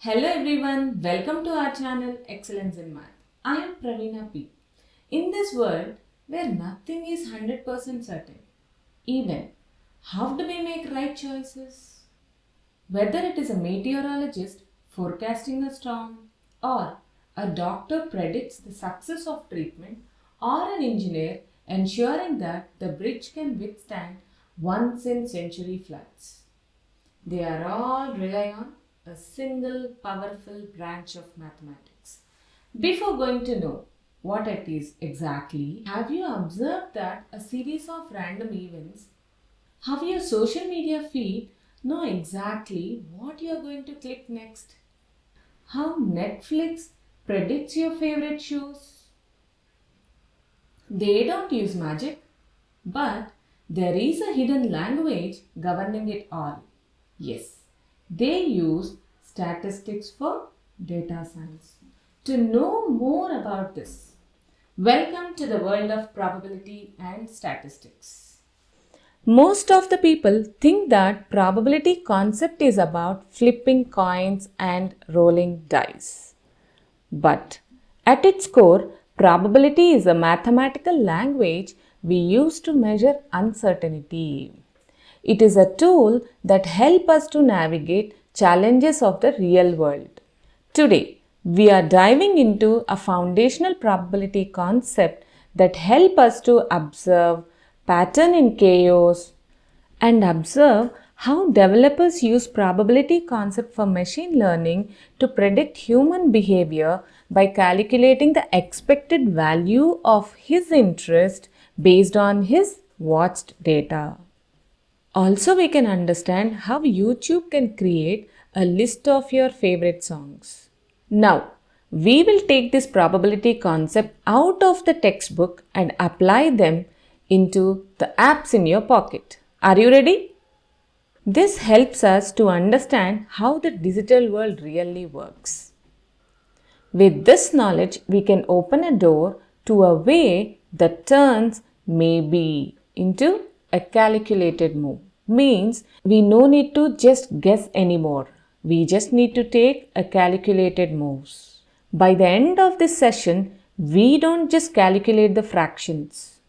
Hello everyone, welcome to our channel Excellence in Math. I am Praveena P. In this world where nothing is 100% certain, even how do we make right choices? Whether it is a meteorologist forecasting a storm, or a doctor predicts the success of treatment, or an engineer ensuring that the bridge can withstand once in century floods. They are all rely on a single powerful branch of mathematics. Before going to know what it is exactly, have you observed that a series of random events, how your social media feed know exactly what you are going to click next? How Netflix predicts your favorite shows? They don't use magic, but there is a hidden language governing it all. Yes, they use statistics for data science. To know more about this, welcome to the world of probability and statistics. Most of the people think that probability concept is about flipping coins and rolling dice. But at its core, probability is a mathematical language we use to measure uncertainty. It is a tool that helps us to navigate challenges of the real world. Today, we are diving into a foundational probability concept that helps us to observe pattern in chaos and observe how developers use probability concept for machine learning to predict human behavior by calculating the expected value of his interest based on his watched data. Also, we can understand how YouTube can create a list of your favorite songs. Now, we will take this probability concept out of the textbook and apply them into the apps in your pocket. Are you ready? This helps us to understand how the digital world really works. With this knowledge, we can open a door to a way that turns maybe into a calculated move. Means we no need to just guess anymore. We just need to take a calculated moves. By the end of this session, we don't just calculate the fractions.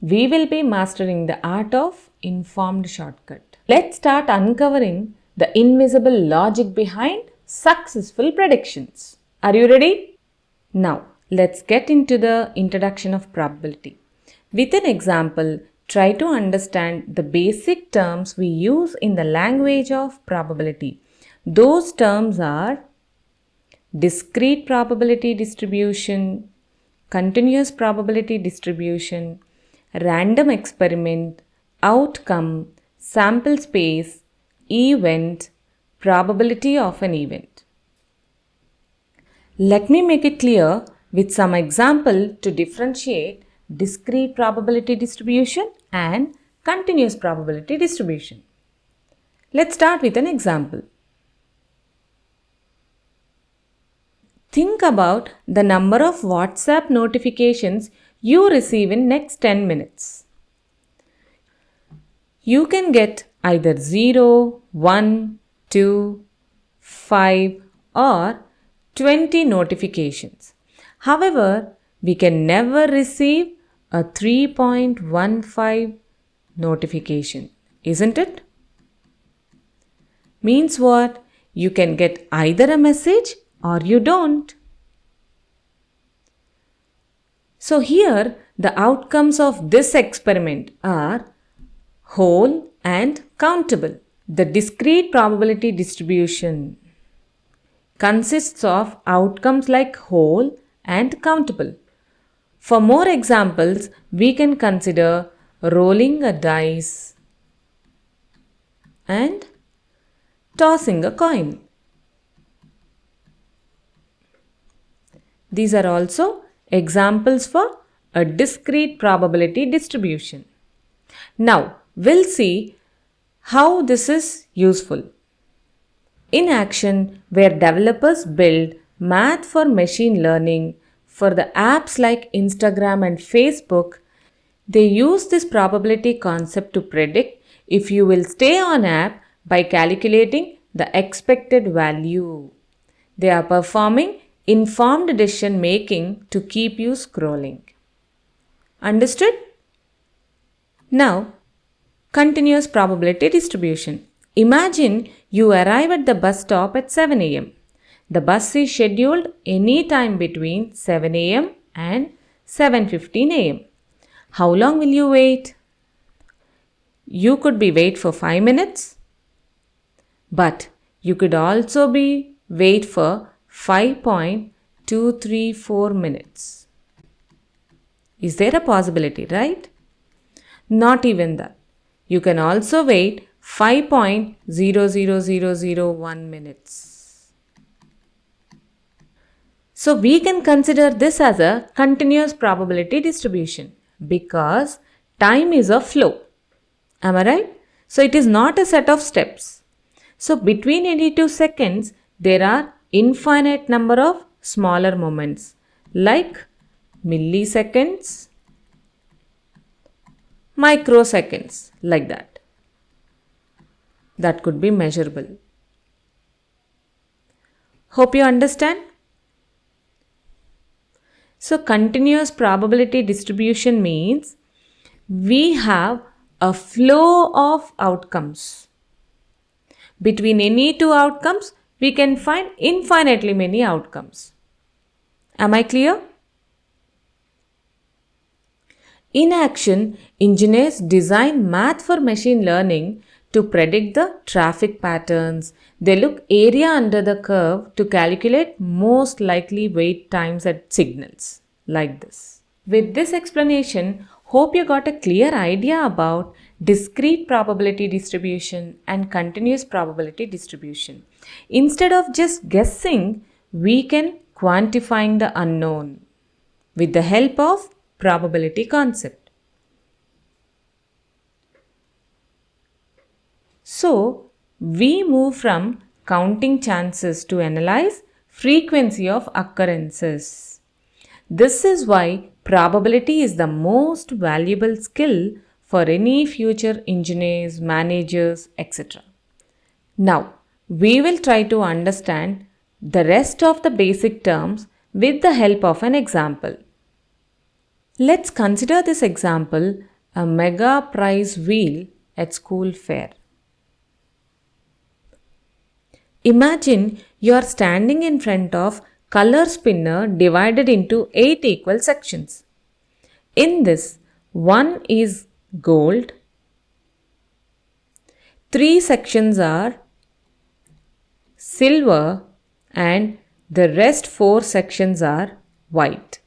We will be mastering the art of informed shortcut. Let's start uncovering the invisible logic behind successful predictions. Are you ready? Now, let's get into the introduction of probability. With an example, try to understand the basic terms we use in the language of probability. Those terms are discrete probability distribution, continuous probability distribution, random experiment, outcome, sample space, event, probability of an event. Let me make it clear with some example to differentiate discrete probability distribution and continuous probability distribution. Let's start with an example. Think about the number of WhatsApp notifications you receive in next 10 minutes. You can get either 0, 1, 2, 5 or 20 notifications. However, we can never receive a 3.15 notification, isn't it? Means what? You can get either a message or you don't. So here the outcomes of this experiment are whole and countable. The discrete probability distribution consists of outcomes like whole and countable. For more examples, we can consider rolling a dice and tossing a coin. These are also examples for a discrete probability distribution. Now, we'll see how this is useful. In action, where developers build math for machine learning for the apps like Instagram and Facebook, they use this probability concept to predict if you will stay on app by calculating the expected value. They are performing informed decision making to keep you scrolling. Understood? Now, continuous probability distribution. Imagine you arrive at the bus stop at 7 am. The bus is scheduled any time between 7 am and 7:15 am. How long will you wait? You could be wait for 5 minutes, but you could also be wait for 5.234 minutes. Is there a possibility, right? Not even that. You can also wait 5.00001 minutes. So we can consider this as a continuous probability distribution because time is a flow. Am I right? So it is not a set of steps. So between any 2 seconds, there are infinite number of smaller moments like milliseconds, microseconds, like that. That could be measurable. Hope you understand. So continuous probability distribution means we have a flow of outcomes. Between any 2 outcomes, we can find infinitely many outcomes. Am I clear? In action, engineers design math for machine learning to predict the traffic patterns. They look area under the curve to calculate most likely wait times at signals, like this. With this explanation, hope you got a clear idea about discrete probability distribution and continuous probability distribution. Instead of just guessing, we can quantifying the unknown with the help of probability concept. So, we move from counting chances to analyze frequency of occurrences. This is why probability is the most valuable skill for any future engineers, managers, etc. Now, we will try to understand the rest of the basic terms with the help of an example. Let's consider this example, a mega prize wheel at school fair. Imagine you are standing in front of color spinner divided into 8 equal sections. In this, one is gold, 3 sections are silver and the rest 4 sections are white.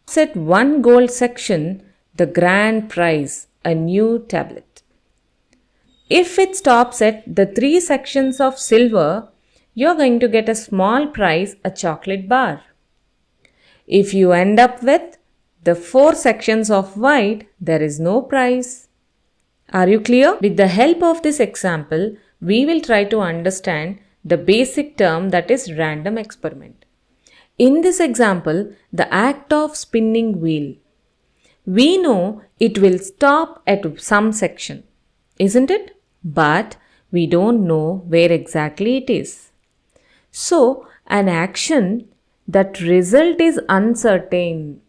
Set one gold section, the grand prize, a new tablet. If it stops at the 3 sections of silver, you're going to get a small prize, a chocolate bar. If you end up with the 4 sections of white, there is no prize. Are you clear? With the help of this example, we will try to understand the basic term that is random experiment. In this example, the act of spinning wheel, we know it will stop at some section, isn't it? But we don't know where exactly it is. So, an action that result is uncertain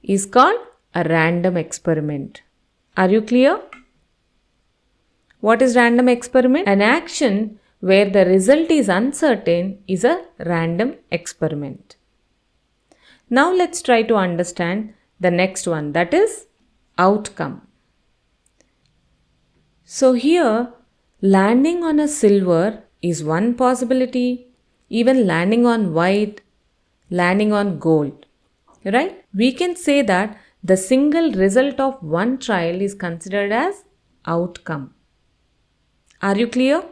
is called a random experiment. Are you clear? What is random experiment? An action where the result is uncertain is a random experiment. Now let's try to understand the next one, that is outcome. So here, landing on a silver is one possibility, even landing on white, landing on gold, right? We can say that the single result of one trial is considered as outcome. Are you clear?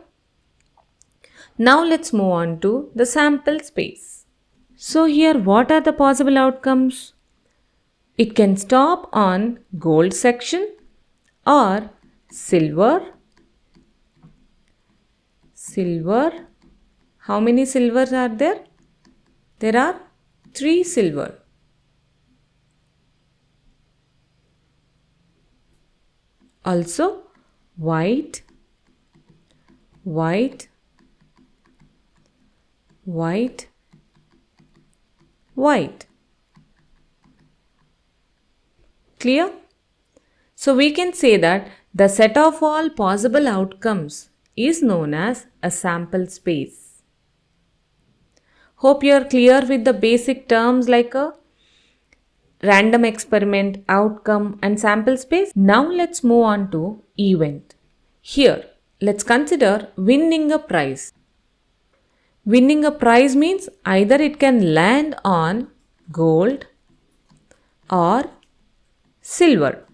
Now let's move on to the sample space. So here, what are the possible outcomes? It can stop on gold section or silver. Silver. How many silvers are there? There are 3 silver. Also white, white, white, white. Clear? So we can say that the set of all possible outcomes is known as a sample space. Hope you are clear with the basic terms like a random experiment, outcome and sample space. Now let's move on to event. Here, let's consider winning a prize. Winning a prize means either it can land on gold or silver.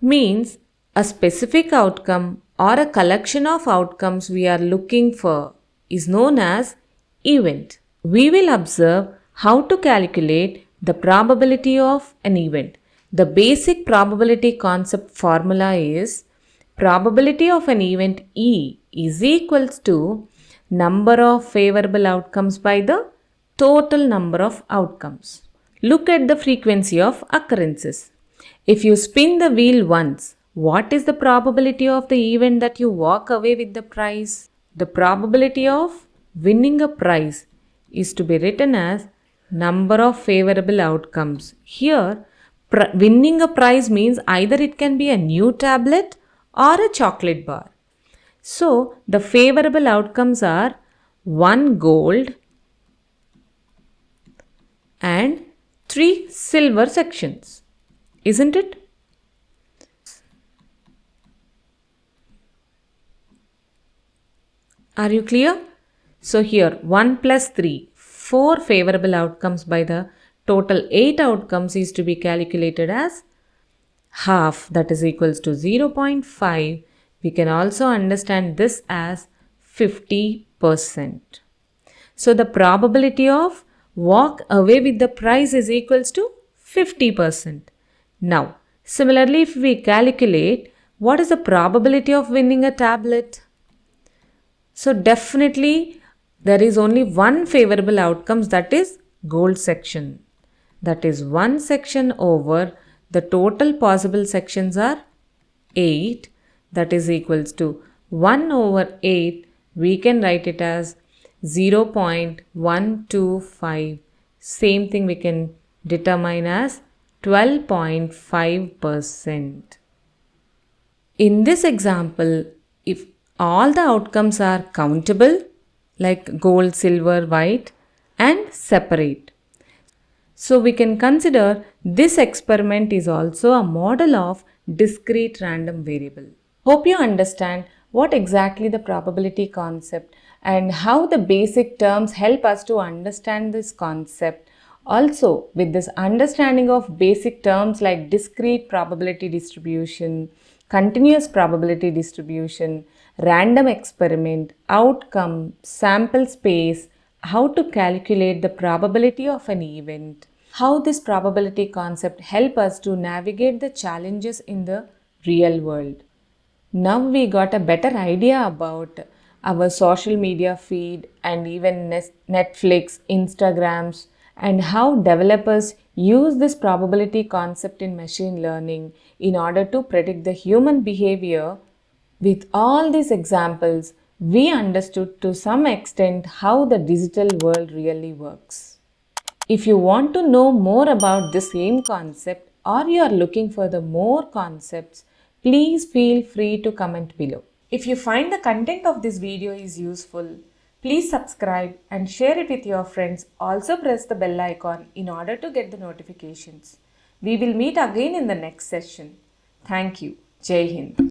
Means a specific outcome or a collection of outcomes we are looking for is known as event. We will observe how to calculate the probability of an event. The basic probability concept formula is probability of an event E is equals to number of favorable outcomes by the total number of outcomes. Look at the frequency of occurrences. If you spin the wheel once, what is the probability of the event that you walk away with the prize? The probability of winning a prize is to be written as number of favorable outcomes. Here, winning a prize means either it can be a new tablet or a chocolate bar. So, the favorable outcomes are 1 gold and 3 silver sections. Isn't it? Are you clear? So here 1 plus 3, 4 favorable outcomes by the total 8 outcomes is to be calculated as half, that is equals to 0.5. We can also understand this as 50%. So the probability of walk away with the prize is equals to 50%. Now, similarly, if we calculate what is the probability of winning a tablet? So definitely there is only one favorable outcomes, that is gold section. That is 1 section over the total possible sections are 8, that is equals to 1 over 8. We can write it as 0.125. Same thing we can determine as 12.5%. In this example, if all the outcomes are countable, like gold, silver, white, and separate, so we can consider this experiment is also a model of discrete random variable. Hope you understand what exactly the probability concept and how the basic terms help us to understand this concept. Also, with this understanding of basic terms like discrete probability distribution, continuous probability distribution, random experiment, outcome, sample space, how to calculate the probability of an event, how this probability concept help us to navigate the challenges in the real world. Now we got a better idea about our social media feed and even Netflix, Instagrams, and how developers use this probability concept in machine learning in order to predict the human behavior. With all these examples, we understood to some extent how the digital world really works. If you want to know more about the same concept or you are looking for the more concepts, please feel free to comment below. If you find the content of this video is useful, please subscribe and share it with your friends. Also press the bell icon in order to get the notifications. We will meet again in the next session. Thank you. Jai Hind.